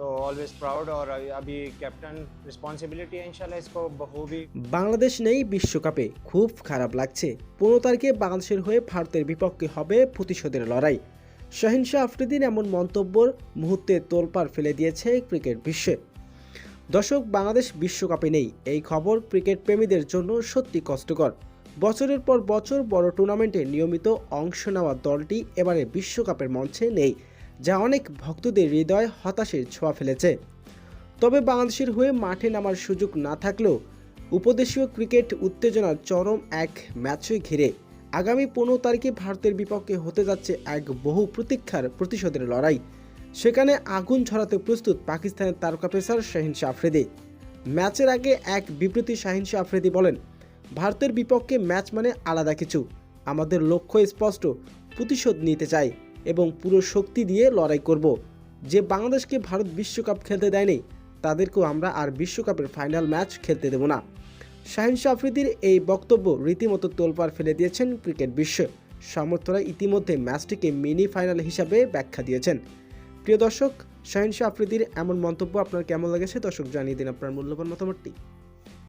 तो always proud और अभी कैप्टन रिस्पॉन्सिबिलिटी है इंशाल्लाह इसको बखूबी। বাংলাদেশ নেই বিশ্বকাপে, খুব খারাপ লাগছে। 15 তারিখে বাংলাদেশের হয়ে ভারতের বিপক্ষে হবে প্রতিশোধের লড়াই। শাহিন শাহ আফ্রিদির এমন মন্তব্যের মুহূর্তে তোলপাড় ফেলে দিয়েছে ক্রিকেট বিশ্বে। দর্শক, বাংলাদেশ বিশ্বকাপে নেই, এই খবর ক্রিকেট প্রেমীদের জন্য সত্যি কষ্টকর। বছরের পর বছর বড় টুর্নামেন্টে নিয়মিত অংশ নেওয়া দলটি এবারে বিশ্বকাপের মঞ্চে নেই, যা অনেক ভক্তদের হৃদয়ে হতাশার ছোঁয়া ফেলেছে। তবে বাংলাদেশের হয়ে মাঠে নামার সুযোগ না থাকলেও উপদেশীয় ক্রিকেট উত্তেজনার চরম এক ম্যাচই ঘিরে আগামী 15 তারিখে ভারতের বিপক্ষে হতে যাচ্ছে এক বহু প্রতীক্ষার প্রতিশোধের লড়াই। সেখানে আগুন ঝরাতে প্রস্তুত পাকিস্তানের তারকা পেসার শাহিন শাহ আফ্রিদি। ম্যাচের আগে এক বিবৃতি শাহিন শাহ আফ্রিদি বলেন, ভারতের বিপক্ষে ম্যাচ মানে আলাদা কিছু। আমাদের লক্ষ্য স্পষ্ট, প্রতিশোধ নিতে চাই এবং পুরো শক্তি দিয়ে লড়াই করব। যে বাংলাদেশকে ভারত বিশ্বকাপ খেলতে দেয়নি, তাদেরকেও আমরা আর বিশ্বকাপের ফাইনাল ম্যাচ খেলতে দেব না। শাহিন শাহ আফ্রিদির এই বক্তব্য রীতিমতো তোলপাড় ফেলে দিয়েছেন ক্রিকেট বিশ্বে। সমর্থকরা ইতিমধ্যে ম্যাচটিকে মিনি ফাইনাল হিসাবে ব্যাখ্যা দিয়েছেন। প্রিয় দর্শক, শাহিন শাহ আফ্রিদির এমন মন্তব্য আপনার কেমন লেগেছে? দর্শক জানিয়ে দিন আপনার মূল্যবান মতামতটি।